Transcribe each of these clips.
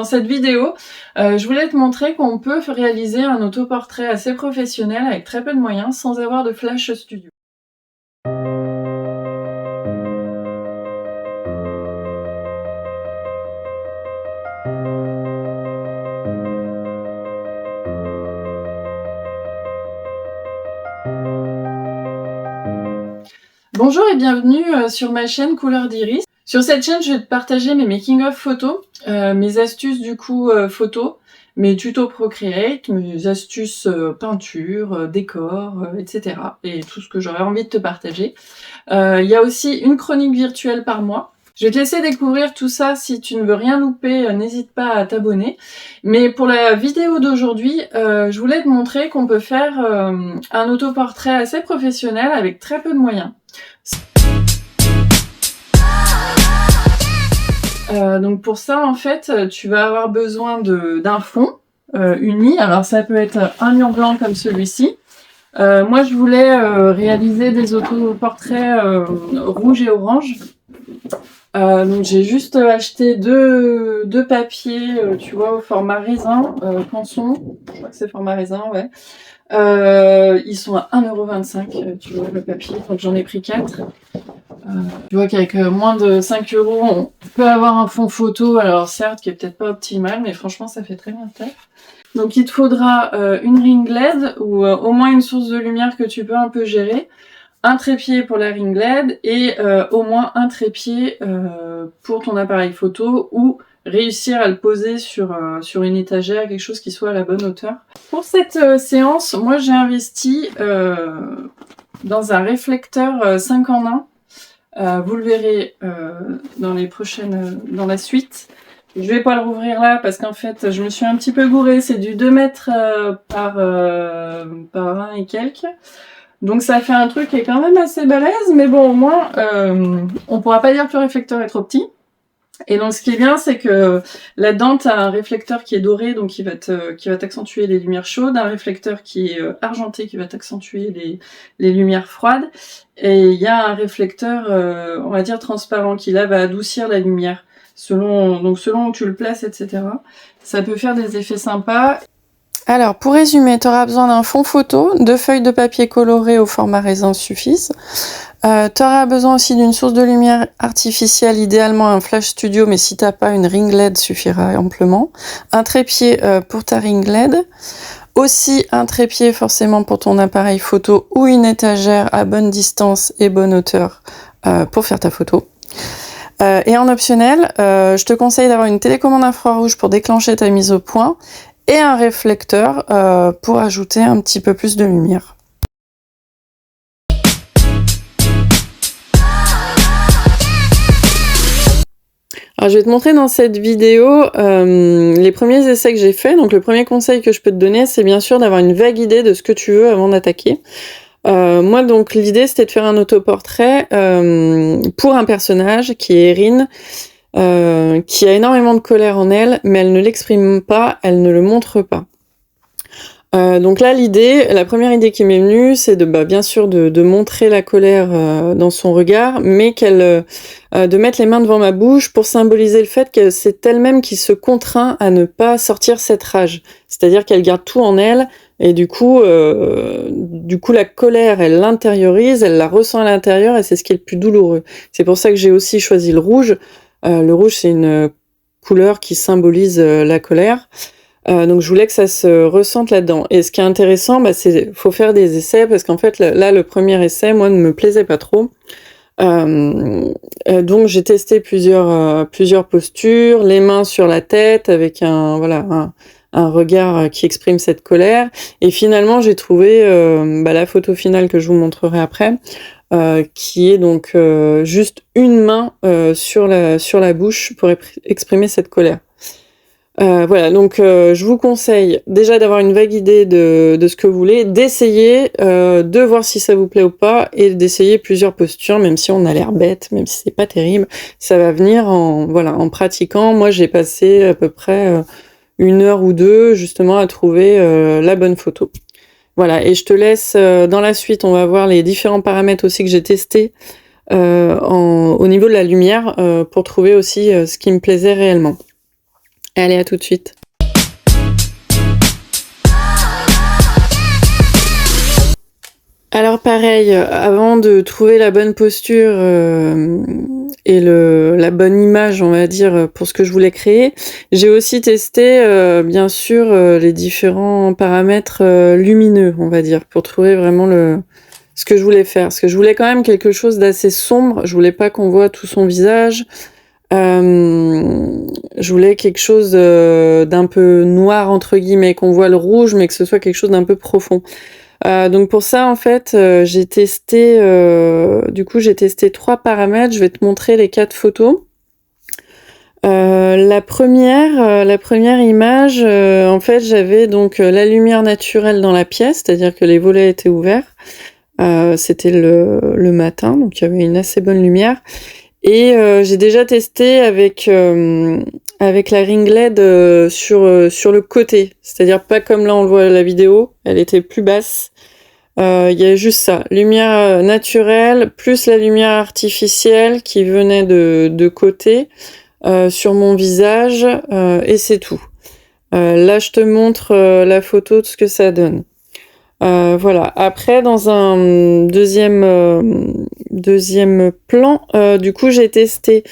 Dans cette vidéo, je voulais te montrer qu'on peut réaliser un autoportrait assez professionnel avec très peu de moyens sans avoir de flash studio. Bonjour et bienvenue sur ma chaîne Couleur d'Iris. Sur cette chaîne, je vais te partager mes making-of photos, mes astuces du coup photos, mes tutos Procreate, mes astuces peinture, décor, etc. Et tout ce que j'aurais envie de te partager. Il y a aussi une chronique virtuelle par mois. Je vais te laisser découvrir tout ça. Si tu ne veux rien louper, n'hésite pas à t'abonner. Mais pour la vidéo d'aujourd'hui, je voulais te montrer qu'on peut faire un autoportrait assez professionnel avec très peu de moyens. Donc pour ça, en fait, tu vas avoir besoin d'un fond uni. Alors ça peut être un mur blanc comme celui-ci. Moi, je voulais réaliser des autoportraits rouge et orange. Donc j'ai juste acheté deux papiers, tu vois, au format raisin, Canson. Je crois que c'est format raisin, ouais. Ils sont à 1,25 €, tu vois, le papier. Donc j'en ai pris 4. Tu vois qu'avec moins de 5 €, on peut avoir un fond photo, alors certes, qui est peut-être pas optimal, mais franchement, ça fait très bien le taf. Donc il te faudra une ring LED, ou au moins une source de lumière que tu peux un peu gérer, un trépied pour la ring LED, et au moins un trépied pour ton appareil photo, ou réussir à le poser sur une étagère, quelque chose qui soit à la bonne hauteur. Pour cette séance, moi j'ai investi dans un réflecteur 5 en 1. Vous le verrez dans la suite. Je vais pas le rouvrir là parce qu'en fait je me suis un petit peu gourée. C'est du 2 mètres par 1 et quelques. Donc ça fait un truc qui est quand même assez balèze, mais bon, au moins on pourra pas dire que le réflecteur est trop petit. Et donc ce qui est bien, c'est que là-dedans tu as un réflecteur qui est doré, donc qui va t'accentuer les lumières chaudes, un réflecteur qui est argenté qui va t'accentuer les lumières froides, et il y a un réflecteur on va dire transparent qui là va adoucir la lumière selon où tu le places, etc. Ça peut faire des effets sympas. Alors, pour résumer, tu auras besoin d'un fond photo, 2 feuilles de papier colorées au format raisin suffisent. Tu auras besoin aussi d'une source de lumière artificielle, idéalement un flash studio, mais si t'as pas, une ring LED suffira amplement. Un trépied pour ta ring LED. Aussi un trépied forcément pour ton appareil photo, ou une étagère à bonne distance et bonne hauteur pour faire ta photo. Et en optionnel, je te conseille d'avoir une télécommande infrarouge pour déclencher ta mise au point, et un réflecteur pour ajouter un petit peu plus de lumière. Alors, je vais te montrer dans cette vidéo les premiers essais que j'ai faits. Donc le premier conseil que je peux te donner, c'est bien sûr d'avoir une vague idée de ce que tu veux avant d'attaquer. Moi, donc, l'idée, c'était de faire un autoportrait pour un personnage qui est Erin, qui a énormément de colère en elle, mais elle ne l'exprime pas, elle ne le montre pas. Donc là, la première idée qui m'est venue, c'est bien sûr de montrer la colère dans son regard, mais de mettre les mains devant ma bouche pour symboliser le fait que c'est elle-même qui se contraint à ne pas sortir cette rage. C'est-à-dire qu'elle garde tout en elle, et du coup la colère, elle l'intériorise, elle la ressent à l'intérieur, et c'est ce qui est le plus douloureux. C'est pour ça que j'ai aussi choisi le rouge. Le rouge, c'est une couleur qui symbolise la colère. Donc je voulais que ça se ressente là-dedans. Et ce qui est intéressant, faut faire des essais, parce qu'en fait là le premier essai, moi, ne me plaisait pas trop. Donc j'ai testé plusieurs postures, les mains sur la tête avec un regard qui exprime cette colère. Et finalement j'ai trouvé la photo finale que je vous montrerai après, qui est donc juste une main sur la bouche pour exprimer cette colère. Voilà, donc je vous conseille déjà d'avoir une vague idée de ce que vous voulez, d'essayer, de voir si ça vous plaît ou pas, et d'essayer plusieurs postures, même si on a l'air bête, même si c'est pas terrible, ça va venir en pratiquant. Moi, j'ai passé à peu près 1 heure ou 2 justement à trouver la bonne photo. Voilà, et je te laisse dans la suite, on va voir les différents paramètres aussi que j'ai testés au niveau de la lumière pour trouver aussi ce qui me plaisait réellement. Allez, à tout de suite. Alors pareil, avant de trouver la bonne posture et la bonne image, on va dire, pour ce que je voulais créer, j'ai aussi testé, bien sûr, les différents paramètres lumineux, on va dire, pour trouver vraiment ce que je voulais faire. Parce que je voulais quand même quelque chose d'assez sombre, je voulais pas qu'on voit tout son visage. Je voulais quelque chose d'un peu noir, entre guillemets, qu'on voit le rouge, mais que ce soit quelque chose d'un peu profond. Donc pour ça, en fait, j'ai testé 3 paramètres. Je vais te montrer les 4 photos. La première image, en fait, j'avais donc la lumière naturelle dans la pièce, c'est-à-dire que les volets étaient ouverts. C'était le matin, donc il y avait une assez bonne lumière. Et j'ai déjà testé avec la ring LED sur le côté, c'est-à-dire pas comme là on le voit à la vidéo, elle était plus basse. Il y a juste ça, lumière naturelle plus la lumière artificielle qui venait de côté sur mon visage et c'est tout. Là je te montre la photo de ce que ça donne. Voilà. Après, dans un deuxième plan, du coup, j'ai testé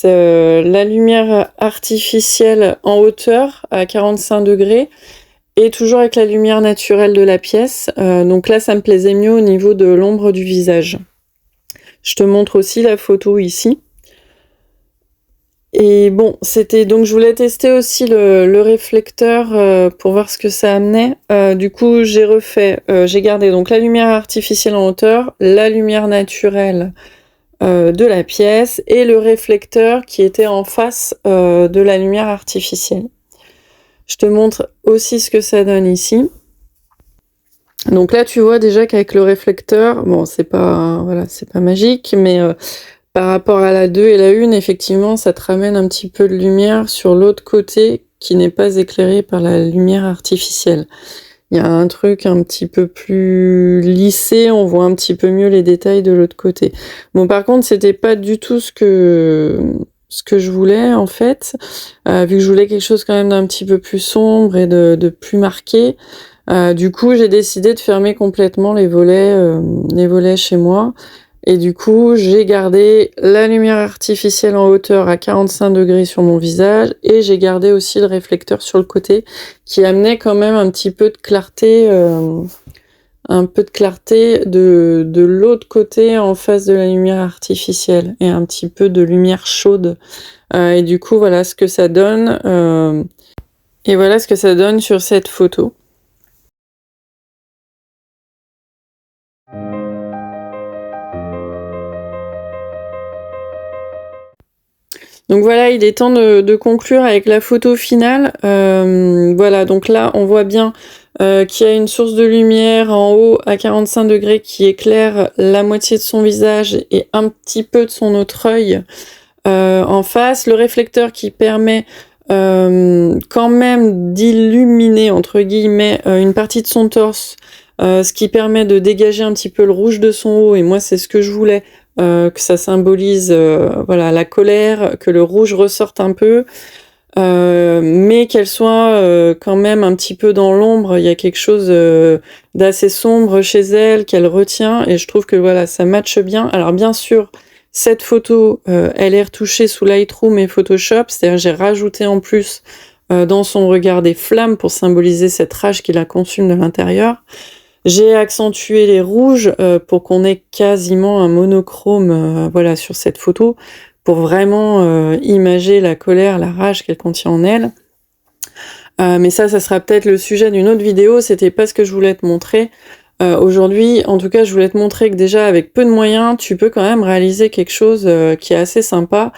la lumière artificielle en hauteur à 45 degrés et toujours avec la lumière naturelle de la pièce. Donc là, ça me plaisait mieux au niveau de l'ombre du visage. Je te montre aussi la photo ici. Et bon, donc je voulais tester aussi le réflecteur pour voir ce que ça amenait. Du coup, j'ai gardé donc la lumière artificielle en hauteur, la lumière naturelle de la pièce et le réflecteur qui était en face de la lumière artificielle. Je te montre aussi ce que ça donne ici. Donc là, tu vois déjà qu'avec le réflecteur, bon, c'est pas magique, mais par rapport à la 2 et la 1, effectivement, ça te ramène un petit peu de lumière sur l'autre côté qui n'est pas éclairé par la lumière artificielle. Il y a un truc un petit peu plus lissé, on voit un petit peu mieux les détails de l'autre côté. Bon, par contre, c'était pas du tout ce que je voulais, en fait, vu que je voulais quelque chose quand même d'un petit peu plus sombre et de plus marqué. Du coup, j'ai décidé de fermer complètement les volets chez moi. Et du coup, j'ai gardé la lumière artificielle en hauteur à 45 degrés sur mon visage et j'ai gardé aussi le réflecteur sur le côté qui amenait quand même un petit peu de clarté, de l'autre côté en face de la lumière artificielle et un petit peu de lumière chaude. Et du coup, voilà ce que ça donne. Et voilà ce que ça donne sur cette photo. Donc voilà, il est temps de conclure avec la photo finale. Voilà, donc là, on voit bien qu'il y a une source de lumière en haut à 45 degrés qui éclaire la moitié de son visage et un petit peu de son autre œil en face. Le réflecteur qui permet quand même d'illuminer, entre guillemets, une partie de son torse, ce qui permet de dégager un petit peu le rouge de son haut, et moi, c'est ce que je voulais. Que ça symbolise la colère, que le rouge ressorte un peu, mais qu'elle soit quand même un petit peu dans l'ombre. Il y a quelque chose d'assez sombre chez elle qu'elle retient et je trouve que voilà, ça matche bien. Alors bien sûr, cette photo, elle est retouchée sous Lightroom et Photoshop, c'est-à-dire j'ai rajouté en plus dans son regard des flammes pour symboliser cette rage qui la consume de l'intérieur. J'ai accentué les rouges pour qu'on ait quasiment un monochrome sur cette photo, pour vraiment imager la colère, la rage qu'elle contient en elle. Mais ça sera peut-être le sujet d'une autre vidéo, c'était pas ce que je voulais te montrer. Aujourd'hui, en tout cas, je voulais te montrer que déjà, avec peu de moyens, tu peux quand même réaliser quelque chose qui est assez sympa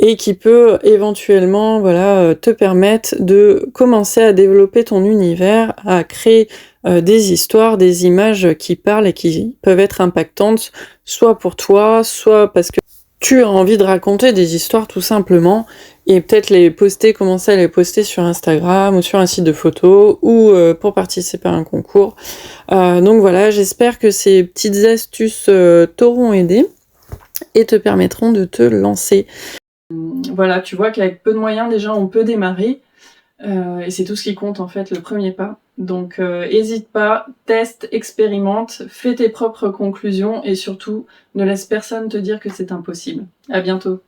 et qui peut éventuellement te permettre de commencer à développer ton univers, à créer des histoires, des images qui parlent et qui peuvent être impactantes, soit pour toi, soit parce que tu as envie de raconter des histoires tout simplement, et peut-être commencer à les poster sur Instagram ou sur un site de photos, ou pour participer à un concours. Donc voilà, j'espère que ces petites astuces t'auront aidé et te permettront de te lancer. Voilà, tu vois qu'avec peu de moyens, déjà, on peut démarrer. Et c'est tout ce qui compte en fait, le premier pas. Donc hésite pas, teste, expérimente, fais tes propres conclusions et surtout ne laisse personne te dire que c'est impossible. À bientôt.